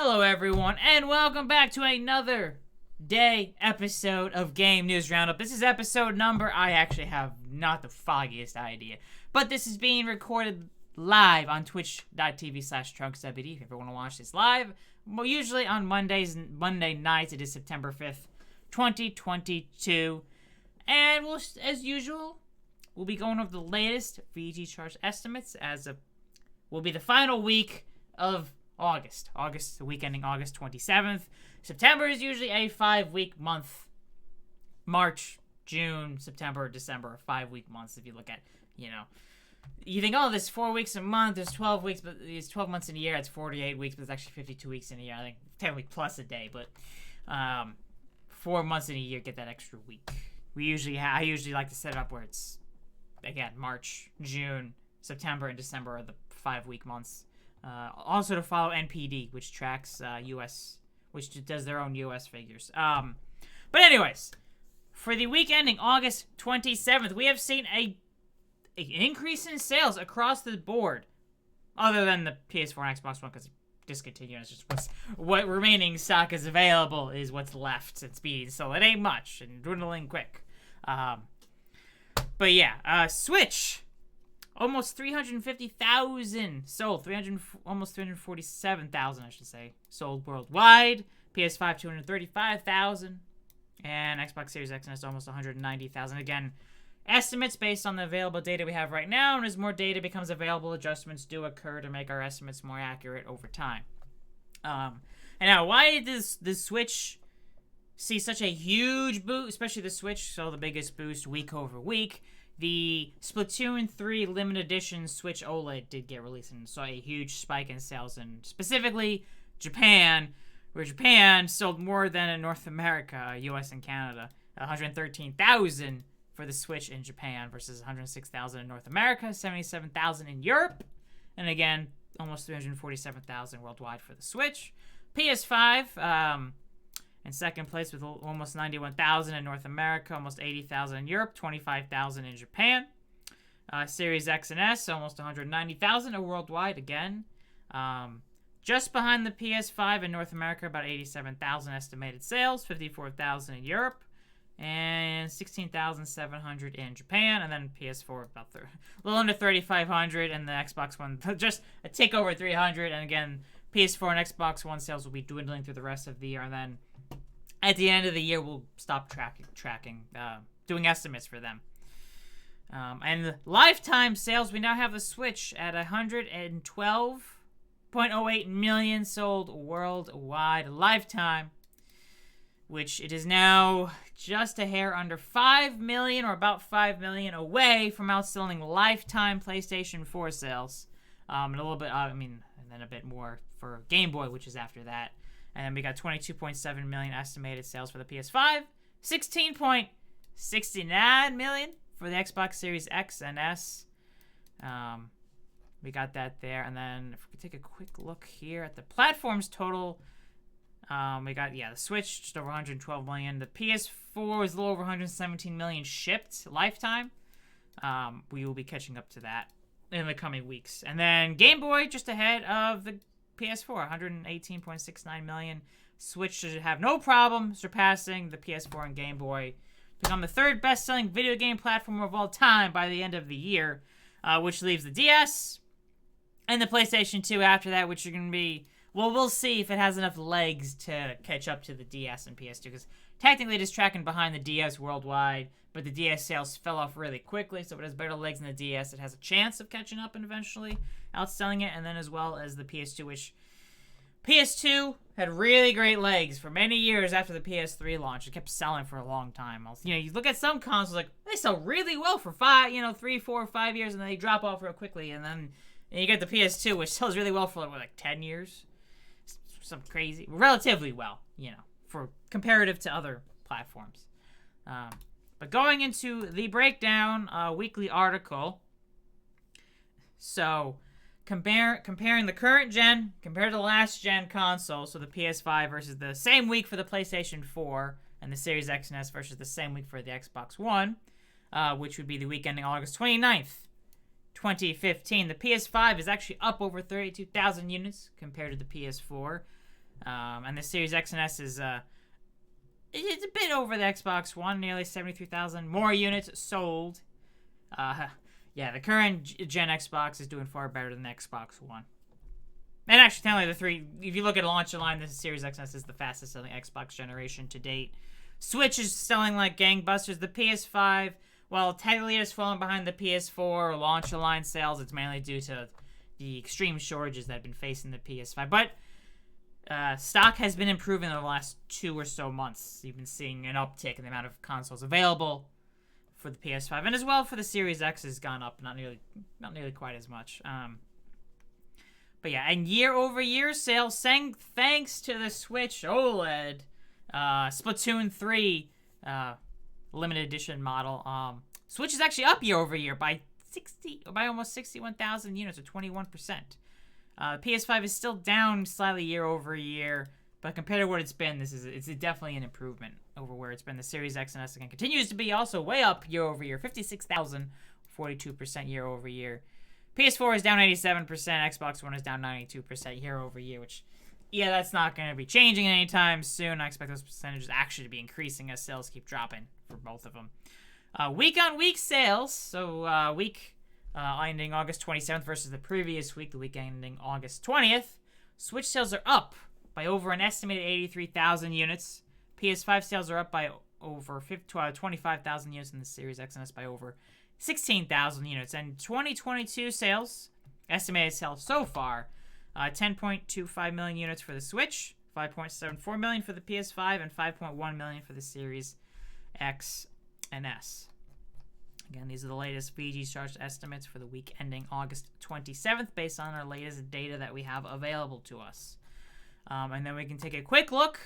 Hello everyone, and welcome back to another day episode of Game News Roundup. This is episode number, I actually have not the foggiest idea, but this is being recorded live on twitch.tv/TrunksWD if you ever want to watch this live. Well, usually on Monday nights. It is September 5th, 2022, and as usual, we'll be going over the latest VGChartz estimates will be the final week of August, the week ending August 27th. September is usually a 5-week month. March, June, September, December are 5-week months if you look at, you think, oh, there's 4 weeks a month, there's 12 weeks, but it's 12 months in a year, it's 48 weeks, but it's actually 52 weeks in a year. I think 10 weeks plus a day, but 4 months in a year get that extra week. I usually like to set it up where it's, again, March, June, September, and December are the 5-week months. Also to follow NPD, which tracks which does their own US figures. But anyways, for the week ending August 27th, we have seen an increase in sales across the board, other than the PS4 and Xbox One, because it's discontinued. It's just what remaining stock is available is what's left at speed, so it ain't much and dwindling quick. But yeah, Switch. Almost 350,000 sold. Almost 347,000, I should say, sold worldwide. PS5, 235,000. And Xbox Series X and S, almost 190,000. Again, estimates based on the available data we have right now. And as more data becomes available, adjustments do occur to make our estimates more accurate over time. And now, why does the Switch see such a huge boost? Especially the Switch, so the biggest boost week over week. The Splatoon 3 limited edition Switch OLED did get released and saw a huge spike in sales, and specifically Japan, where Japan sold more than in North America, US and Canada. 113,000 for the Switch in Japan versus 106,000 in North America, 77,000 in Europe, and again, almost 347,000 worldwide for the Switch. PS5, in second place with almost 91,000 in North America, almost 80,000 in Europe, 25,000 in Japan. Series X and S, almost 190,000 worldwide again. Just behind the PS5 in North America, about 87,000 estimated sales, 54,000 in Europe, and 16,700 in Japan. And then PS4 about a little under 3,500, and the Xbox One just a tick over 300. And again, PS4 and Xbox One sales will be dwindling through the rest of the year, and then at the end of the year, we'll stop doing estimates for them. And lifetime sales, we now have the Switch at 112.08 million sold worldwide lifetime, which it is now just a hair under 5 million, or about 5 million away from outselling lifetime PlayStation 4 sales. And a little bit, and then a bit more for Game Boy, which is after that. And then we got 22.7 million estimated sales for the PS5, 16.69 million for the Xbox Series X and S. We got that there. And then if we could take a quick look here at the platforms total, we got, the Switch, just over 112 million. The PS4 is a little over 117 million shipped lifetime. We will be catching up to that in the coming weeks. And then Game Boy, just ahead of the PS4, 118.69 million. Switch should have no problem surpassing the PS4 and Game Boy. Become the third best-selling video game platform of all time by the end of the year, which leaves the DS and the PlayStation 2 after that, which are going to be, well, we'll see if it has enough legs to catch up to the DS and PS2, because technically it is tracking behind the DS worldwide, but the DS sales fell off really quickly, so if it has better legs than the DS, it has a chance of catching up and eventually outselling it. And then as well as the PS2, which PS2 had really great legs for many years after the PS3 launch. It kept selling for a long time. You look at some consoles, like, they sell really well for 3, 4, 5 years, and then they drop off real quickly. And then you get the PS2, which sells really well for like 10 years. Some crazy, relatively well, for comparative to other platforms. But going into the breakdown, weekly article. So, comparing the current gen compared to the last gen console, so the PS5 versus the same week for the PlayStation 4, and the Series X and S versus the same week for the Xbox One, which would be the week ending August 29th, 2015. The PS5 is actually up over 32,000 units compared to the PS4. And the Series X and S is it's a bit over the Xbox One, nearly 73,000 more units sold. Yeah, the current gen Xbox is doing far better than the Xbox One. And actually, technically, if you look at launch line, the Series X and S is the fastest selling Xbox generation to date. Switch is selling like gangbusters. The PS5, while technically it has fallen behind the PS4 launch line sales, it's mainly due to the extreme shortages that have been facing the PS5. But stock has been improving in the last 2 or so months. You've been seeing an uptick in the amount of consoles available for the PS5, and as well for the Series X has gone up, not nearly quite as much. But yeah, and year-over-year sales, thanks to the Switch OLED, Splatoon 3 limited edition model. Switch is actually up year-over-year by almost 61,000 units, or 21%. PS5 is still down slightly year-over-year, but compared to what it's been, it's definitely an improvement over where it's been. The Series X and S again continues to be also way up year-over-year, 56,000, 42% year-over-year. PS4 is down 87%, Xbox One is down 92% year-over-year, which, yeah, that's not going to be changing anytime soon. I expect those percentages actually to be increasing as sales keep dropping for both of them. Week-on-week sales, so week ending August 27th versus the previous week, the week ending August 20th, Switch sales are up by over an estimated 83,000 units. PS5 sales are up by over 25,000 units, and the Series X and S by over 16,000 units. And 2022 sales, estimated sales so far, 10.25 million units for the Switch, 5.74 million for the PS5, and 5.1 million for the Series X and S. Again, these are the latest VGChartz estimates for the week ending August 27th based on our latest data that we have available to us. And then we can take a quick look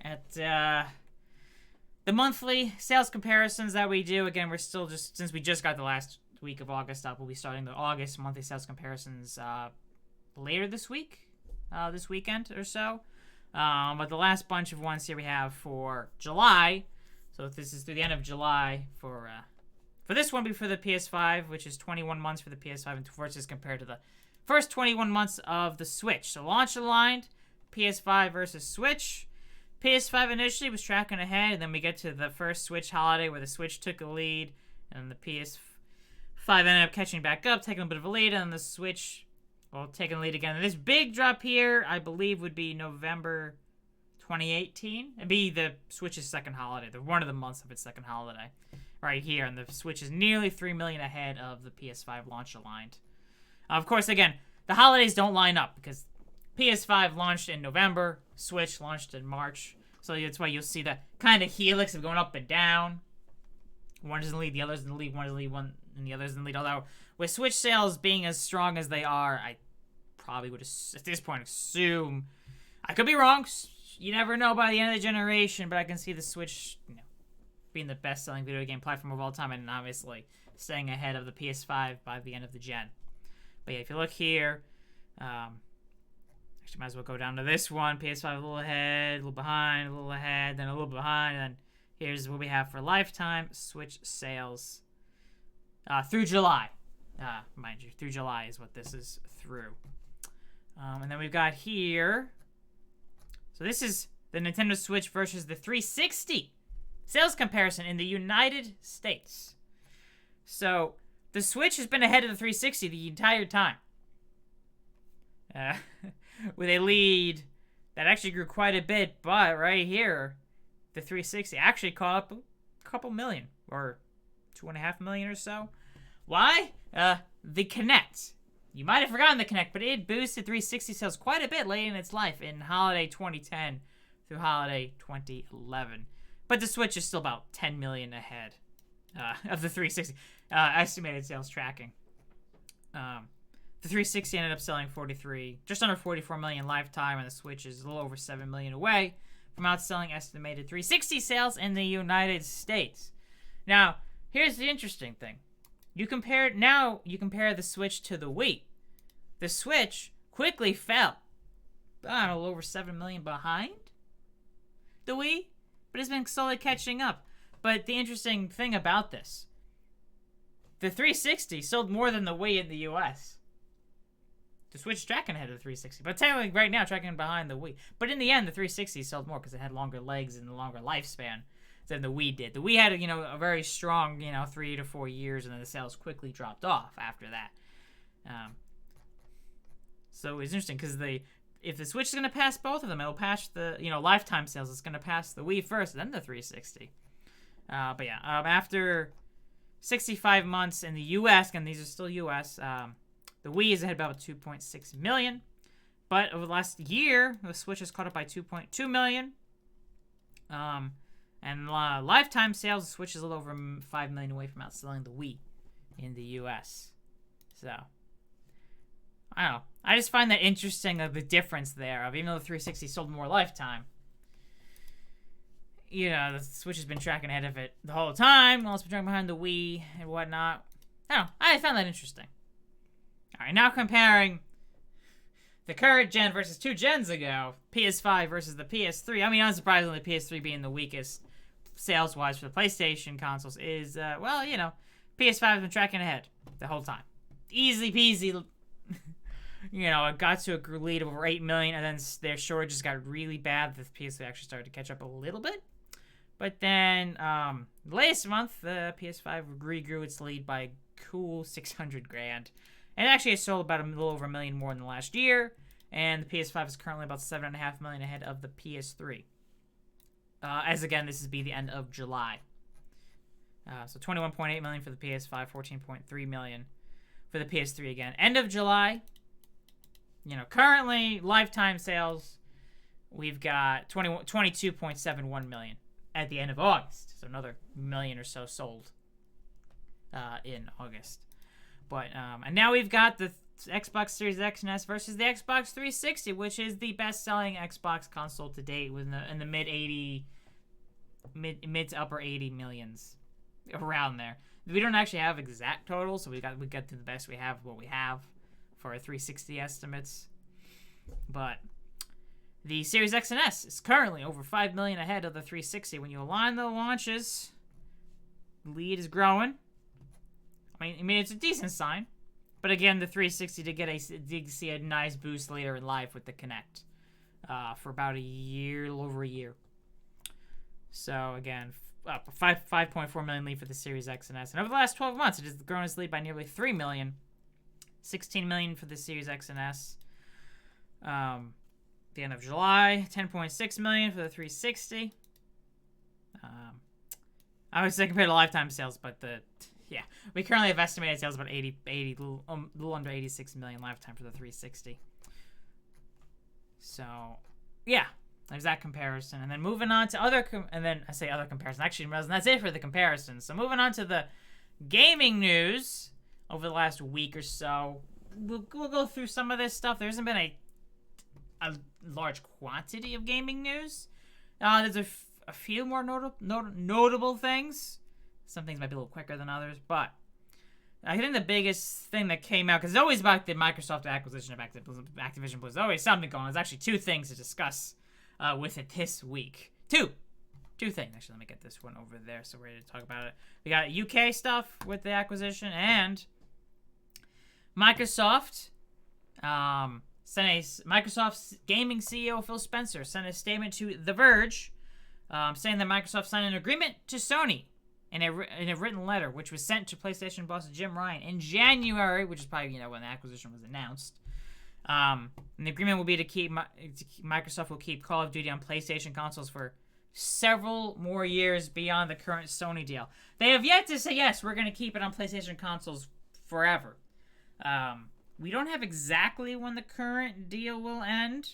at the monthly sales comparisons that we do. Again, we're still since we just got the last week of August up, we'll be starting the August monthly sales comparisons later this week, this weekend or so. But the last bunch of ones here we have for July. So if this is through the end of July for this one, be for the PS5, which is 21 months for the PS5 and versus compared to the first 21 months of the Switch. So launch aligned, PS5 versus Switch. PS5 initially was tracking ahead, and then we get to the first Switch holiday where the Switch took a lead, and the PS5 ended up catching back up, taking a bit of a lead, and the Switch, well, taking the lead again. And this big drop here, I believe, would be November 2018. It'd be the Switch's second holiday, one of the months of its second holiday, right here. And the Switch is nearly 3 million ahead of the PS5 launch aligned. Of course, again, the holidays don't line up because PS5 launched in November, Switch launched in March. So that's why you'll see the kind of helix of going up and down. One doesn't lead, the other's in the lead, one doesn't lead, one and the other's in the lead. Although, with Switch sales being as strong as they are, I probably would, at this point, assume, I could be wrong, you never know by the end of the generation, but I can see the Switch, being the best-selling video game platform of all time, and obviously staying ahead of the PS5 by the end of the gen. But yeah, if you look here, actually might as well go down to this one. PS5 a little ahead, a little behind, a little ahead, then a little behind, and then here's what we have for lifetime Switch sales through July. Mind you, through July is what this is through. And then we've got here, so this is the Nintendo Switch versus the 360 sales comparison in the United States. So the Switch has been ahead of the 360 the entire time. With a lead that actually grew quite a bit, but right here, the 360 actually caught up a couple million, or 2.5 million or so. Why? The Kinect. You might have forgotten the Kinect, but it boosted 360 sales quite a bit late in its life in holiday 2010 through holiday 2011. But the Switch is still about 10 million ahead of the 360 estimated sales tracking. The 360 ended up selling just under 44 million lifetime, and the Switch is a little over 7 million away from outselling estimated 360 sales in the United States. Now, here's the interesting thing. You compare the Switch to the Wii. The Switch quickly fell, I don't know, over 7 million behind the Wii, but it's been slowly catching up. But the interesting thing about this, the 360 sold more than the Wii in the US. the Switch is tracking ahead of the 360, but technically right now tracking behind the Wii. But in the end, the 360 sold more because it had longer legs and a longer lifespan than the Wii did. The Wii had a very strong 3 to 4 years, and then the sales quickly dropped off after that. So it's interesting because if the Switch is going to pass both of them, it'll pass the lifetime sales. It's going to pass the Wii first, then the 360. But yeah, after 65 months in the U.S., and these are still U.S., the Wii is ahead about 2.6 million. But over the last year, the Switch has caught up by 2.2 million. And lifetime sales, the Switch is a little over 5 million away from outselling the Wii in the U.S. So, I don't know. I just find that interesting of the difference there. Even though the 360 sold more lifetime, the Switch has been tracking ahead of it the whole time, while it's been tracking behind the Wii and whatnot. I don't know. I found that interesting. All right, now comparing the current gen versus 2 gens ago, PS5 versus the PS3. I mean, unsurprisingly, the PS3 being the weakest sales-wise for the PlayStation consoles is, PS5 has been tracking ahead the whole time. Easy peasy. It got to a lead of over 8 million, and then their shortages got really bad. The PS3 actually started to catch up a little bit. But then, last month, the PS5 regrew its lead by a cool 600 grand. And it actually has sold about a little over 1 million more than last year. And the PS5 is currently about 7.5 million ahead of the PS3. As again, this is be the end of July. So 21.8 million for the PS5, 14.3 million for the PS3 again. End of July. Currently, lifetime sales, we've got 22.71 million at the end of August. So another million or so sold in August. But and now we've got the Xbox Series X and S versus the Xbox 360, which is the best-selling Xbox console to date, with in the mid to upper 80 millions, around there. We don't actually have exact totals, so we got to the best we have what we have for our 360 estimates. But the Series X and S is currently over 5 million ahead of the 360. When you align the launches, the lead is growing. I mean, it's a decent sign. But again, the 360 did see a nice boost later in life with the Kinect for about a little over a year. So again, up 5.4 million lead for the Series X and S. And over the last 12 months, it has grown its lead by nearly 3 million. 16 million for the Series X and S. The end of July, 10.6 million for the 360. I would say compared to lifetime sales, but we currently have estimated sales about 80 little under 86 million lifetime for the 360. So, yeah, there's that comparison. And then moving on to other comparison. Actually, that's it for the comparison. So moving on to the gaming news over the last week or so. We'll go through some of this stuff. There hasn't been a large quantity of gaming news. There's a few more notable things. Some things might be a little quicker than others, but I think the biggest thing that came out, because it's always about the Microsoft acquisition of Activision Blizzard. There's always something going on. There's actually 2 things to discuss with it this week. Two things. Actually, let me get this one over there so we're ready to talk about it. We got UK stuff with the acquisition, and Microsoft's gaming CEO Phil Spencer sent a statement to The Verge saying that Microsoft signed an agreement to Sony in a written letter, which was sent to PlayStation boss Jim Ryan in January, which is probably when the acquisition was announced. And the agreement will be Microsoft will keep Call of Duty on PlayStation consoles for several more years beyond the current Sony deal. They have yet to say, yes, we're going to keep it on PlayStation consoles forever. We don't have exactly when the current deal will end.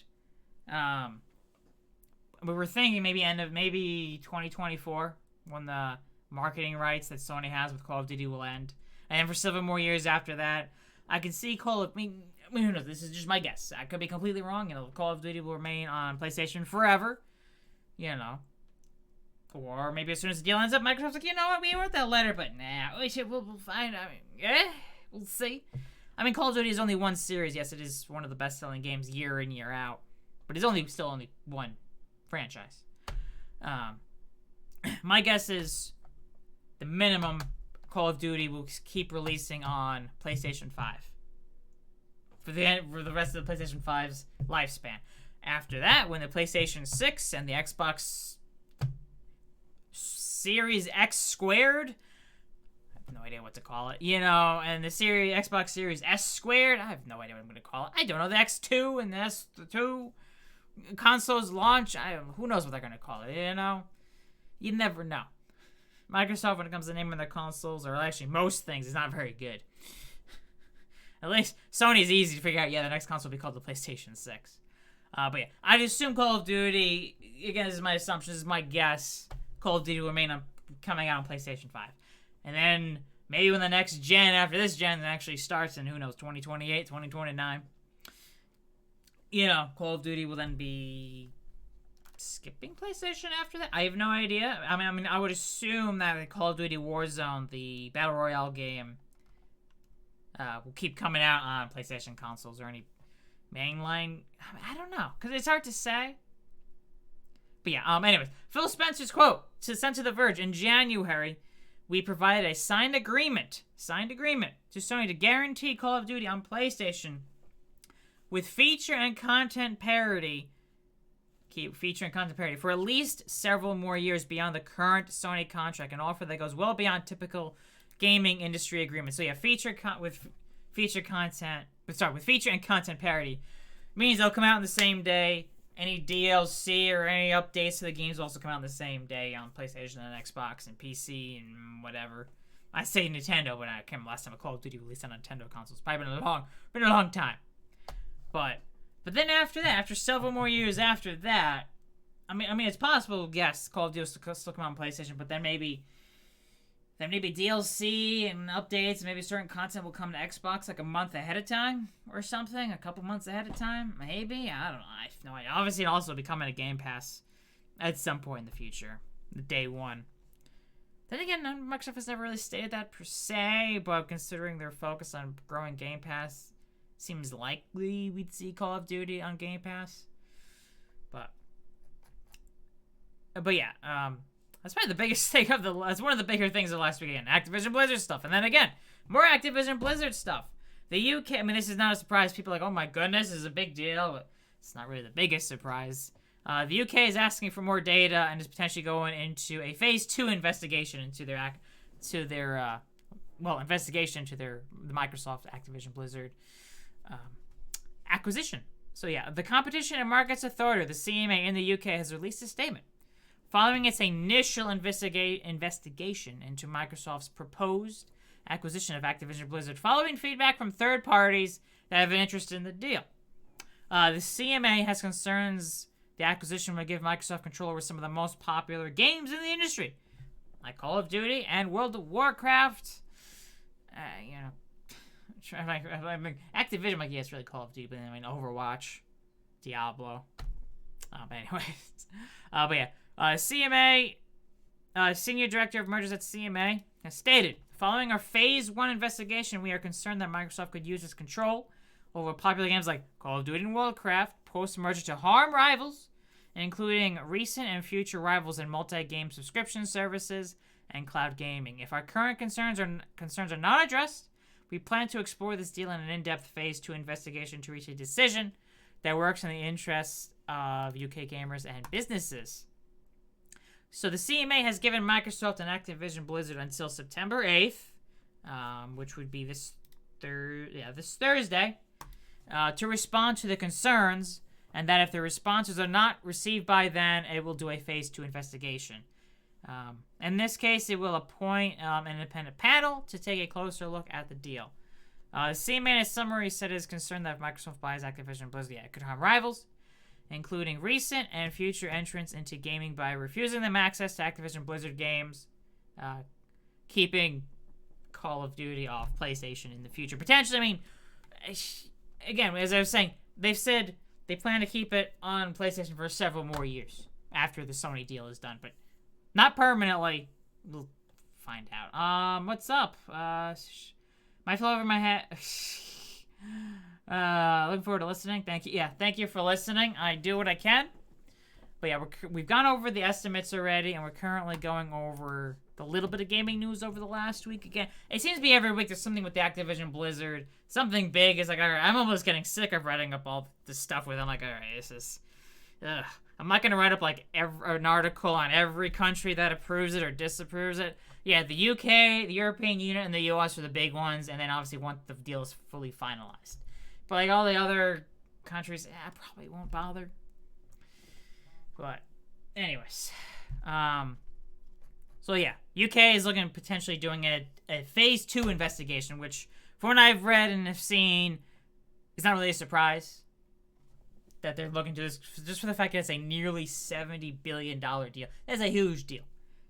We were thinking maybe 2024, when the marketing rights that Sony has with Call of Duty will end. And then for several more years after that, I can see who knows, this is just my guess. I could be completely wrong. Call of Duty will remain on PlayStation forever. Or maybe as soon as the deal ends up, Microsoft's like, you know what, we wrote that letter, but we'll find. We'll see. Call of Duty is only one series. Yes, it is one of the best-selling games year in, year out. But it's still only one franchise. My guess is the minimum Call of Duty will keep releasing on PlayStation 5 for the rest of the PlayStation 5's lifespan. After that, when the PlayStation 6 and the Xbox Series X squared, I have no idea what to call it, and the Xbox Series S squared, I have no idea what I'm going to call it. I don't know, the X2 and the S2 consoles launch, who knows what they're going to call it, You never know. Microsoft, when it comes to naming their consoles, or actually most things, is not very good. At least Sony's easy to figure out, the next console will be called the PlayStation 6. But yeah, I'd assume Call of Duty, again, this is my assumption, this is my guess, Call of Duty will remain coming out on PlayStation 5. And then maybe when the next gen after this gen actually starts in, who knows, 2028, 2029, Call of Duty will then be skipping PlayStation after that? I have no idea. I mean, I would assume that the Call of Duty Warzone, the Battle Royale game, will keep coming out on PlayStation consoles or any mainline. I don't know, because it's hard to say. But yeah, anyways, Phil Spencer's quote sent to The Verge: in January, we provided a signed agreement to Sony to guarantee Call of Duty on PlayStation with feature and content parity for at least several more years beyond the current Sony contract, an offer that goes well beyond typical gaming industry agreements. So yeah, feature and content parity means they'll come out on the same day. Any DLC or any updates to the games will also come out on the same day on PlayStation and Xbox and PC and whatever. I say Nintendo, but I can't remember last time a Call of Duty released on Nintendo consoles. Probably been a long time. But then after that, after several more years after that, I mean, it's possible, yes, Call of Duty will still come out on PlayStation, but then maybe DLC and updates, maybe certain content will come to Xbox like a month ahead of time or something, a couple months ahead of time, maybe. I don't know. I have no idea. Obviously, it'll also be coming to Game Pass at some point in the future, the day one. Then again, Microsoft has never really stated that per se, but considering their focus on growing Game Pass, seems likely we'd see Call of Duty on Game Pass. But yeah, that's probably the biggest thing that's one of the bigger things of last weekend. Activision Blizzard stuff. And then again, more Activision Blizzard stuff. The UK, I mean, this is not a surprise. People are like, oh my goodness, this is a big deal. But it's not really the biggest surprise. The UK is asking for more data and is potentially going into a phase 2 investigation into the Microsoft Activision Blizzard acquisition. So yeah, the Competition and Markets Authority, the CMA in the UK, has released a statement following its initial investigation into Microsoft's proposed acquisition of Activision Blizzard, following feedback from third parties that have an interest in the deal. The CMA has concerns the acquisition would give Microsoft control over some of the most popular games in the industry, like Call of Duty and World of Warcraft. Activision, like, yeah, it's really Call of Duty, but I mean, Overwatch, Diablo. But anyways, but yeah. CMA, Senior Director of Mergers at CMA, has stated, following our Phase 1 investigation, we are concerned that Microsoft could use its control over popular games like Call of Duty and Warcraft post-merger to harm rivals, including recent and future rivals in multi-game subscription services and cloud gaming. If our current concerns are not addressed, we plan to explore this deal in an in-depth Phase 2 investigation to reach a decision that works in the interests of UK gamers and businesses. So the CMA has given Microsoft and Activision Blizzard until September 8th, which would be this Thursday, to respond to the concerns, and that if the responses are not received by then, it will do a Phase 2 investigation. In this case, it will appoint an independent panel to take a closer look at the deal. The CMA in a summary said it is concerned that if Microsoft buys Activision Blizzard, it could harm rivals, including recent and future entrants into gaming by refusing them access to Activision Blizzard games, keeping Call of Duty off PlayStation in the future. Potentially, I mean, again, as I was saying, they've said they plan to keep it on PlayStation for several more years after the Sony deal is done, but not permanently. We'll find out. What's up? Might fall over my head. Looking forward to listening. Thank you. Yeah, thank you for listening. I do what I can. But yeah, we've gone over the estimates already, and we're currently going over the little bit of gaming news over the last week. Again, it seems to be every week there's something with the Activision Blizzard. Something big. It's like, all right, I'm almost getting sick of writing up all this stuff with it. I'm like, all right, this is... Ugh. I'm not going to write up like an article on every country that approves it or disapproves it. Yeah, the UK, the European Union, and the US are the big ones, and then obviously once the deal is fully finalized. But like all the other countries, I probably won't bother. But anyways, so yeah, UK is looking at potentially doing a phase 2 investigation, which from what I've read and have seen, is not really a surprise that they're looking to this, just for the fact that it's a nearly $70 billion deal. That's a huge deal.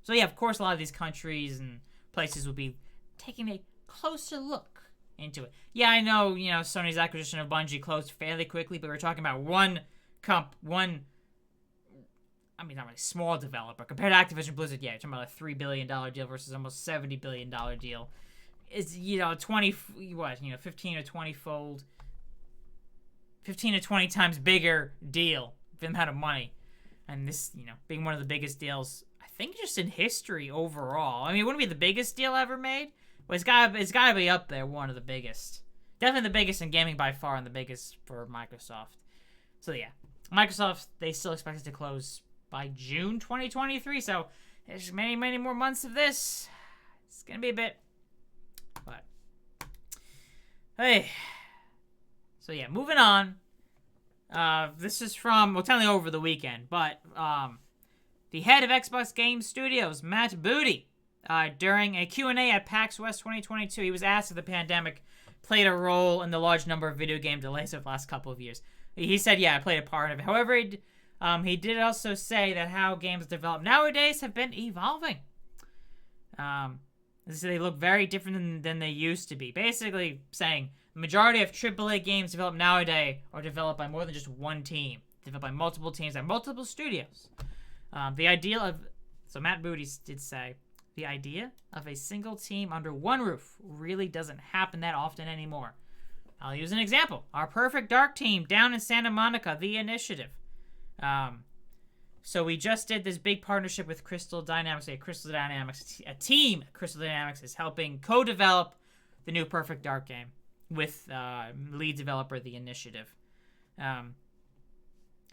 So yeah, of course, a lot of these countries and places will be taking a closer look into it. Yeah, I know, Sony's acquisition of Bungie closed fairly quickly, but we're talking about one, not really small developer. Compared to Activision Blizzard, yeah, you're talking about a $3 billion deal versus almost $70 billion deal. It's, 15 or 20 fold, 15 to 20 times bigger deal for the amount of money. And this, being one of the biggest deals, I think just in history overall. I mean, it wouldn't be the biggest deal ever made, but it's gotta be up there, one of the biggest. Definitely the biggest in gaming by far, and the biggest for Microsoft. So yeah, Microsoft, they still expect it to close by June 2023, so there's many, many more months of this. It's gonna be a bit, but hey. So yeah, moving on. This is from, well, technically over the weekend, but the head of Xbox Game Studios, Matt Booty, during a Q&A at PAX West 2022, he was asked if the pandemic played a role in the large number of video game delays of the last couple of years. He said, yeah, it played a part of it. However, he did also say that how games develop nowadays have been evolving. So they look very different than they used to be. Basically saying the majority of AAA games developed nowadays are developed by more than just one team. Developed by multiple teams and multiple studios. The idea of... So Matt Booty did say, the idea of a single team under one roof really doesn't happen that often anymore. I'll use an example. Our Perfect Dark team down in Santa Monica, The Initiative. So we just did this big partnership with Crystal Dynamics. A team at Crystal Dynamics is helping co-develop the new Perfect Dark game with lead developer The Initiative.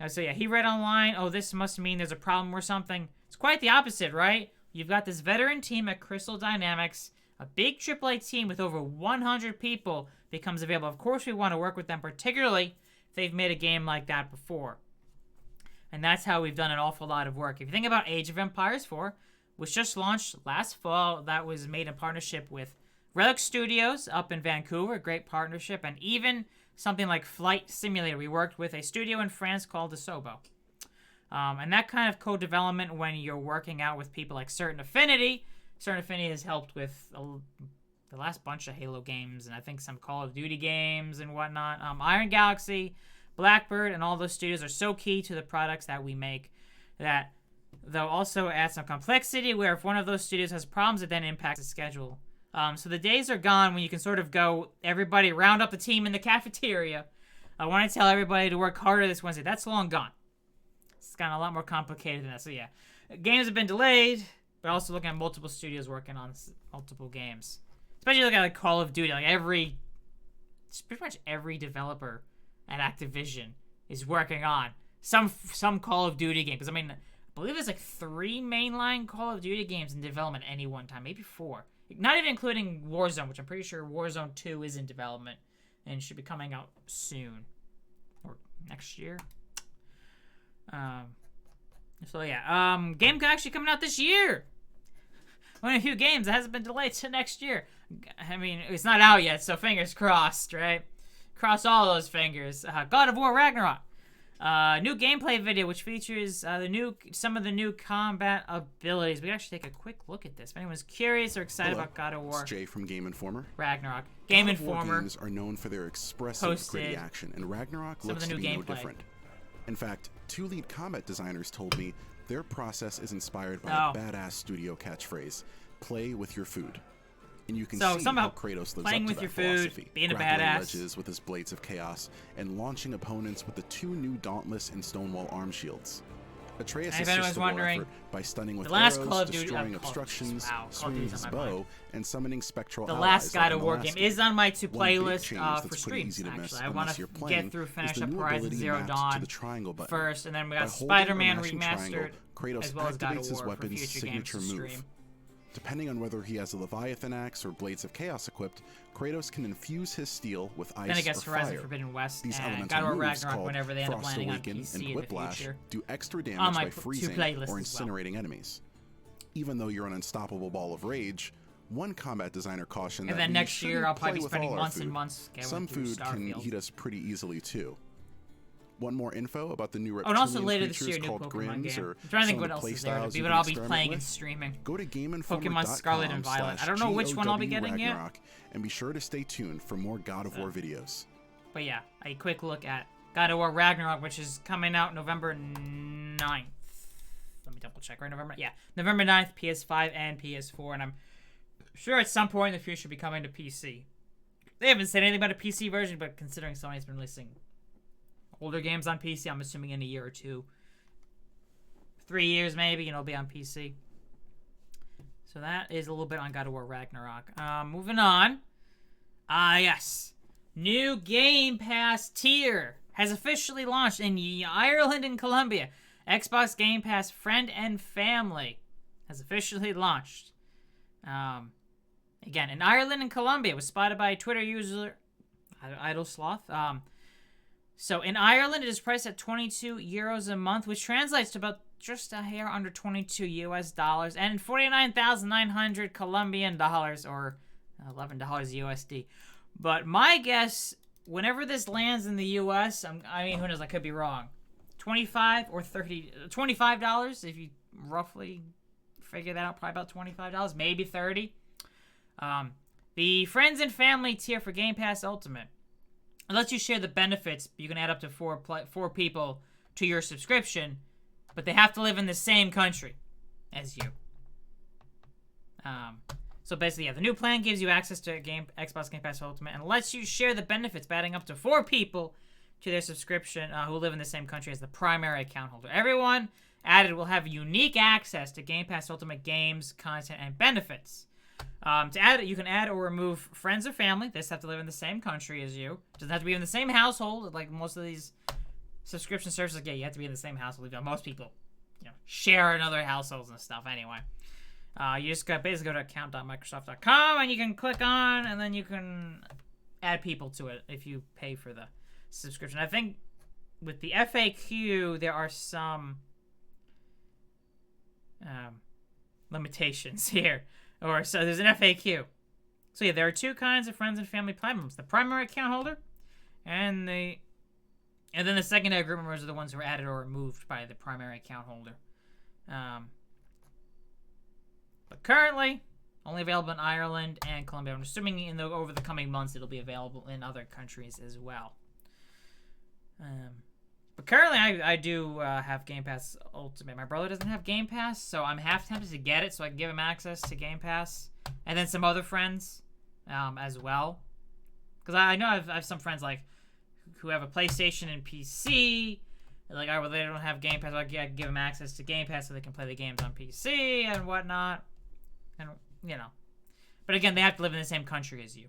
So yeah, he read online, oh, this must mean there's a problem or something. It's quite the opposite, right? You've got this veteran team at Crystal Dynamics, a big AAA team with over 100 people becomes available. Of course, we want to work with them, particularly if they've made a game like that before. And that's how we've done an awful lot of work. If you think about Age of Empires 4, which just launched last fall, that was made in partnership with Relic Studios up in Vancouver, great partnership, and even something like Flight Simulator. We worked with a studio in France called Asobo. And that kind of co-development when you're working out with people like Certain Affinity. Certain Affinity has helped with the last bunch of Halo games, and I think some Call of Duty games and whatnot. Iron Galaxy, Blackbird, and all those studios are so key to the products that we make that they'll also add some complexity where if one of those studios has problems, it then impacts the schedule. So the days are gone when you can sort of go, everybody round up the team in the cafeteria. I want to tell everybody to work harder this Wednesday. That's long gone. It's gotten a lot more complicated than that. So yeah, games have been delayed, but also looking at multiple studios working on multiple games. Especially looking at like Call of Duty. Like pretty much every developer at Activision is working on some Call of Duty game. Because I believe there's like 3 mainline Call of Duty games in development at any one time, maybe 4. Not even including Warzone, which I'm pretty sure Warzone 2 is in development and should be coming out soon or next year. So yeah, game actually coming out this year. One of a few games that hasn't been delayed to next year. I mean, it's not out yet, so fingers crossed, right? Cross all those fingers. God of War Ragnarok. New gameplay video which features some of the new combat abilities. We can actually take a quick look at this. If anyone's curious or excited about God of War. It's Jay from Game Informer. Ragnarok. Game Informer. God of War games are known for their expressive, gritty action, and Ragnarok looks to be no different. In fact, 2 lead combat designers told me their process is inspired by a badass studio catchphrase: "Play with your food." And you can see how Kratos lives up to that philosophy, being a grappling badass, ledges with his blades of chaos, and launching opponents with the 2 new Dauntless and Stonewall arm shields. Atreus assists the war effort by stunning with arrows, destroying obstructions, swinging his bow, and summoning spectral allies. The last God of War game is on my playlist for streams, actually. I want to finish up Horizon Zero Dawn first, and then we got Spider-Man Remastered, Kratos as well as God activates of his War weapon's for future signature games to move. stream. Depending on whether he has a Leviathan axe or Blades of Chaos equipped, Kratos can infuse his steel with ice then it gets or Horizon fire. Forbidden West These and elemental God of War moves Ragnarok whenever they end up Frost landing on Awaken PC and in the Whiplash future. do extra damage by freezing or incinerating well. enemies. Even though you're an unstoppable ball of rage, one combat designer cautioned and that then we next year I'll probably be with spending all months our and food. months going Some through food can Starfield. heat us pretty easily too. Want more info about the new and also reptilian later this creatures year, new called Pokemon Grims game. or I'm trying to think some what of else the is there to playstyles be, you but can I'll be experiment playing with? and streaming. Go to Pokemon Scarlet and Violet. I don't know which one I'll be getting yet. Ragnarok, and be sure to stay tuned for more God of War videos. But yeah, a quick look at God of War Ragnarok, which is coming out November 9th. Let me double check. Right, November 9th, PS5 and PS4, and I'm sure at some point in the future be coming to PC. They haven't said anything about a PC version, but considering Sony's been releasing older games on PC, I'm assuming in a year or 2. 3 years maybe, it'll be on PC. So that is a little bit on God of War Ragnarok. Moving on. Yes. New Game Pass tier has officially launched in Ireland and Colombia. Xbox Game Pass Friend and Family has officially launched. Again, in Ireland and Colombia, it was spotted by Twitter user Idle Sloth. So in Ireland, it is priced at 22 euros a month, which translates to about just a hair under 22 US dollars, and 49,900 Colombian dollars, or $11 USD. But my guess, whenever this lands in the US, I mean, who knows? I could be wrong. $25 or $25 if you roughly figure that out. Probably about $25, maybe $30. The Friends and Family tier for Game Pass Ultimate. It lets you share the benefits. You can add up to four people to your subscription, but they have to live in the same country as you. So basically, yeah, the new plan gives you access to Xbox Game Pass Ultimate and lets you share the benefits by adding up to 4 people to their subscription who live in the same country as the primary account holder. Everyone added will have unique access to Game Pass Ultimate games, content, and benefits. To add it, you can add or remove friends or family. They just have to live in the same country as you. Doesn't have to be in the same household. Like most of these subscription services, yeah, you have to be in the same household. Most people, share in other households and stuff anyway. You just basically go to account.microsoft.com and you can click on, and then you can add people to it if you pay for the subscription. I think with the FAQ, there are some limitations here. So there's an FAQ. So yeah, there are 2 kinds of friends and family plan members: the primary account holder, and then the secondary group members are the ones who are added or removed by the primary account holder. But currently, only available in Ireland and Colombia. I'm assuming over the coming months it'll be available in other countries as well. But currently, I do have Game Pass Ultimate. My brother doesn't have Game Pass, so I'm half tempted to get it so I can give him access to Game Pass. And then some other friends as well. Because I know I have some friends who have a PlayStation and PC. Like, well, they don't have Game Pass, so I can give them access to Game Pass so they can play the games on PC and whatnot. And, But again, they have to live in the same country as you.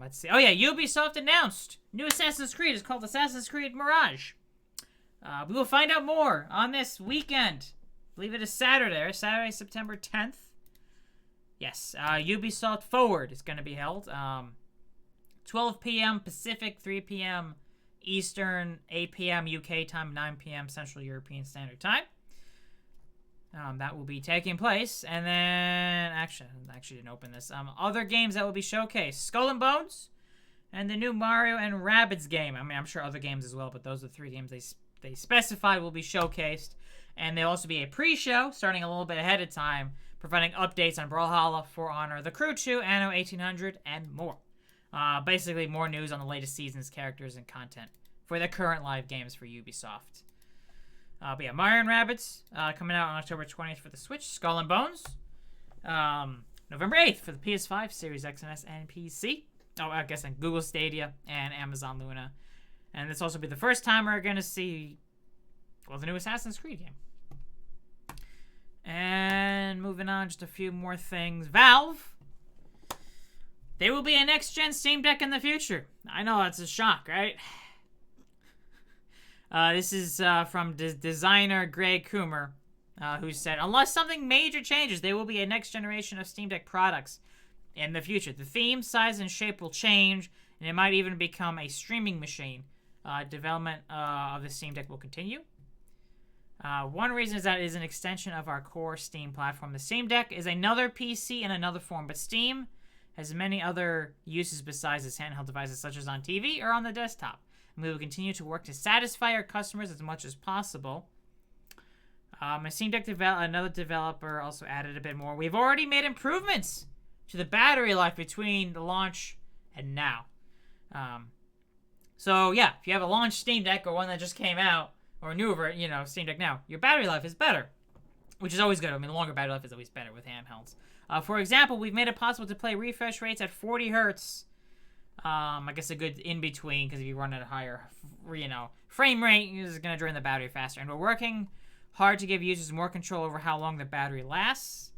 Let's see. Oh yeah, Ubisoft announced new Assassin's Creed. It's called Assassin's Creed Mirage. We will find out more on this weekend. I believe it is Saturday, September 10th. Yes, Ubisoft Forward is going to be held. 12 p.m. Pacific, 3 p.m. Eastern, 8 p.m. UK time, 9 p.m. Central European Standard Time. That will be taking place. And then, actually didn't open this. Other games that will be showcased: Skull and Bones, and the new Mario and Rabbids game. I mean, I'm sure other games as well, but those are the 3 games they specified will be showcased. And there'll also be a pre-show starting a little bit ahead of time, providing updates on Brawlhalla, For Honor, The Crew 2, Anno 1800, and more. Basically, more news on the latest season's characters and content for the current live games for Ubisoft. But yeah, Mario and Rabbids coming out on October 20th for the Switch. Skull and Bones, November 8th for the PS5, Series X and S, and PC. Oh, I guess on Google Stadia and Amazon Luna. And this will also be the first time we're going to see Well, the new Assassin's Creed game. And moving on, just a few more things. Valve. There will be a next-gen Steam Deck in the future. I know, that's a shock, right? This is from designer Greg Coomer, who said, unless something major changes, there will be a next generation of Steam Deck products in the future. The theme, size, and shape will change, and it might even become a streaming machine. Development of the Steam Deck will continue. One reason is that it is an extension of our core Steam platform. The Steam Deck is another PC in another form, but Steam has many other uses besides its handheld devices, such as on TV or on the desktop. And we will continue to work to satisfy our customers as much as possible. A Steam Deck another developer also added a bit more. We've already made improvements to the battery life between the launch and now. So yeah, if you have a launch Steam Deck or one that just came out, or newer, Steam Deck now, your battery life is better, which is always good. I mean, the longer battery life is always better with handhelds. For example, we've made it possible to play refresh rates at 40 hertz. I guess a good in-between, because if you run at a higher, frame rate, is going to drain the battery faster. And we're working hard to give users more control over how long the battery lasts.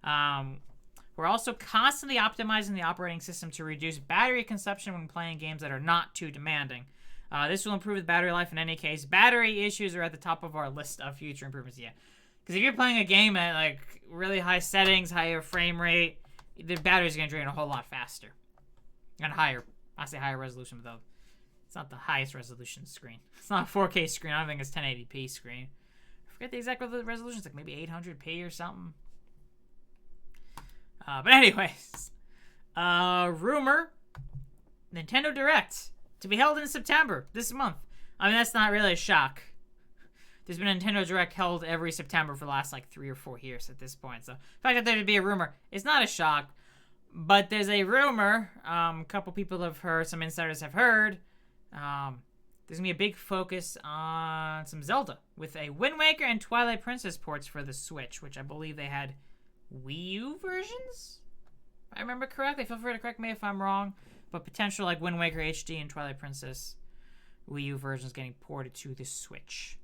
We're also constantly optimizing the operating system to reduce battery consumption when playing games that are not too demanding. This will improve the battery life in any case. Battery issues are at the top of our list of future improvements, yeah. Because if you're playing a game at, like, really high settings, higher frame rate, the battery's going to drain a whole lot faster. And higher. I say higher resolution, though. It's not the highest resolution screen. It's not a 4K screen. I don't think it's 1080p screen. I forget the exact resolution. It's like maybe 800p or something. But anyways. Rumor. Nintendo Direct. To be held in September, this month. I mean, that's not really a shock. There's been a Nintendo Direct held every September for the last, 3 or 4 years at this point. So, the fact that there would be a rumor is not a shock. But there's a rumor, a couple people have heard, some insiders have heard, there's going to be a big focus on some Zelda, with a Wind Waker and Twilight Princess ports for the Switch, which I believe they had Wii U versions? If I remember correctly. Feel free to correct me if I'm wrong. But potential Wind Waker HD and Twilight Princess Wii U versions getting ported to the Switch.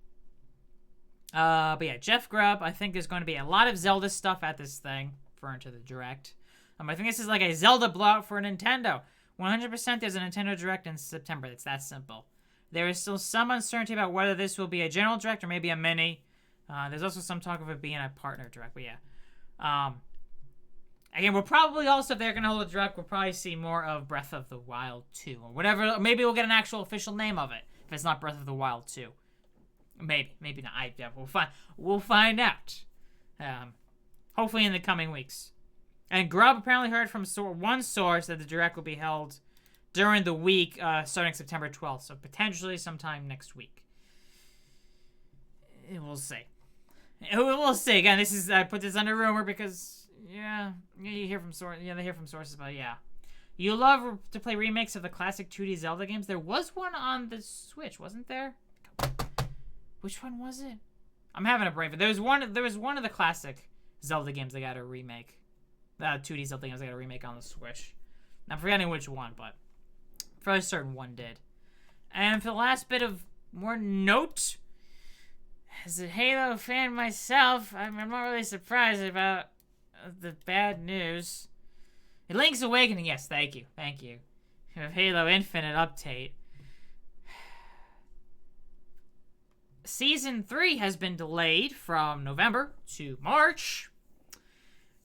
But yeah, Jeff Grubb, I think there's going to be a lot of Zelda stuff at this thing, referring to the Direct. I think this is like a Zelda blowout for Nintendo. 100% there's a Nintendo Direct in September. It's that simple. There is still some uncertainty about whether this will be a general Direct or maybe a mini. There's also some talk of it being a partner Direct, but yeah. Again, we'll probably also, if they're going to hold a Direct, we'll probably see more of Breath of the Wild 2 or whatever. Maybe we'll get an actual official name of it if it's not Breath of the Wild 2. Maybe not. We'll find out. Hopefully in the coming weeks. And Grubb apparently heard from one source that the Direct will be held during the week starting September 12th. So potentially sometime next week. We'll see. We'll see. Again, I put this under rumor because, you hear from sources. Yeah, they hear from sources, but yeah. You love to play remakes of the classic 2D Zelda games. There was one on the Switch, wasn't there? Which one was it? I'm having a brain. But there was one of the classic Zelda games they got a remake. 2D Zelda games they got a remake on the Switch. I'm forgetting which one, but for a certain one did. And for the last bit of more note, as a Halo fan myself, I'm not really surprised about the bad news. Link's Awakening, yes, thank you. Halo Infinite update. Season 3 has been delayed from November to March.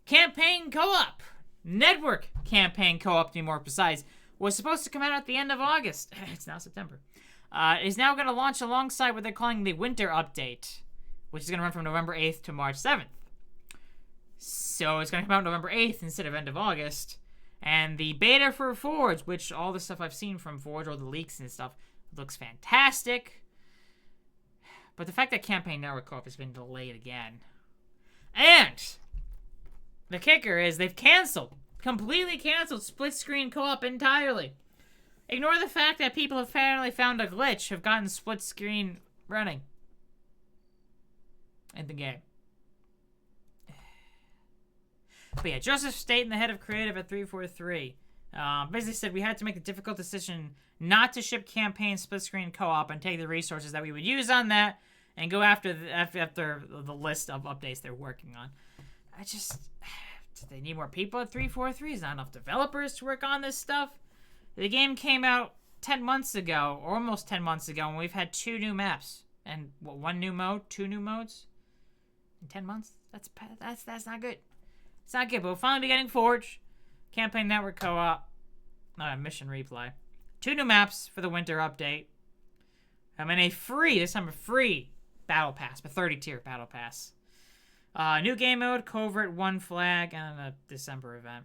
Campaign co-op, network campaign co-op to be more precise, was supposed to come out at the end of August. It's now September. Is now going to launch alongside what they're calling the Winter Update, which is going to run from November 8th to March 7th. So it's going to come out November 8th instead of end of August. And the beta for Forge, which all the stuff I've seen from Forge, all the leaks and stuff, looks fantastic. But the fact that Campaign Network Co-op has been delayed again. And the kicker is they've completely canceled split screen co-op entirely. Ignore the fact that people have apparently found a glitch, have gotten split screen running in the game. But yeah, Joseph Staten, the head of creative at 343, basically said we had to make the difficult decision not to ship campaign split screen co-op and take the resources that we would use on that and go after the list of updates they're working on. They need more people at 343. There's not enough developers to work on this stuff. The game came out 10 months ago, or almost 10 months ago, and we've had 2 new maps. And, one new mode? 2 new modes? In 10 months? That's not good. It's not good, but we'll finally be getting Forge. Campaign Network Co-op. Mission Replay. 2 new maps for the winter update. And a free Battle Pass, a 30-tier Battle Pass. New game mode, Covert 1 flag, and a December event.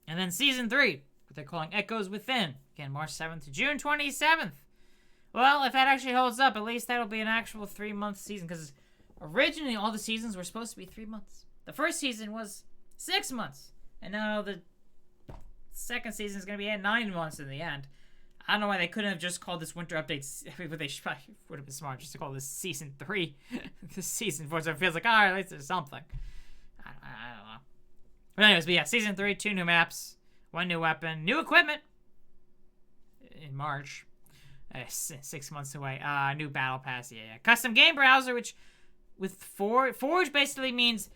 And then Season 3, what they're calling Echoes Within. Again, March 7th to June 27th. Well, if that actually holds up, at least that'll be an actual 3-month season. Because originally, all the seasons were supposed to be 3 months. The first season was 6 months. And now the second season is going to be at 9 months in the end. I don't know why they couldn't have just called this winter update. But they probably would have been smart just to call this Season 3. This Season 4, so it feels like, alright, at least there's something. I don't know. But anyways, yeah, Season 3, 2 new maps, 1 new weapon, new equipment in March. 6 months away. New Battle Pass, yeah. Custom game browser, which with Forge basically means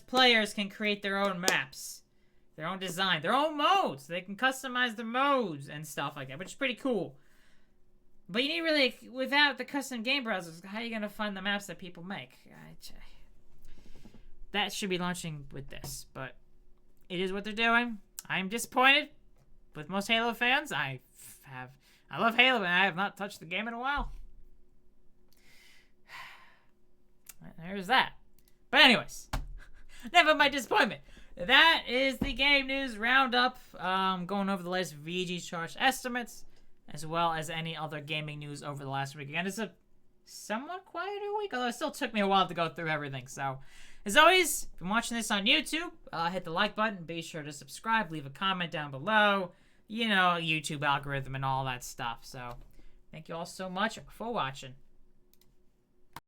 players can create their own maps. Their own design, their own modes. They can customize the modes and stuff like that, which is pretty cool. But you need really, without the custom game browsers, how are you going to find the maps that people make? That should be launching with this, but it is what they're doing. I'm disappointed with most Halo fans. I love Halo, and I have not touched the game in a while. There's that. But anyways, never my disappointment. That is the Game News Roundup. Going over the latest VGChartz estimates, as well as any other gaming news over the last week. Again, it's a somewhat quieter week, although it still took me a while to go through everything. So, as always, if you're watching this on YouTube, hit the like button. Be sure to subscribe. Leave a comment down below. You know, YouTube algorithm and all that stuff. So, thank you all so much for watching.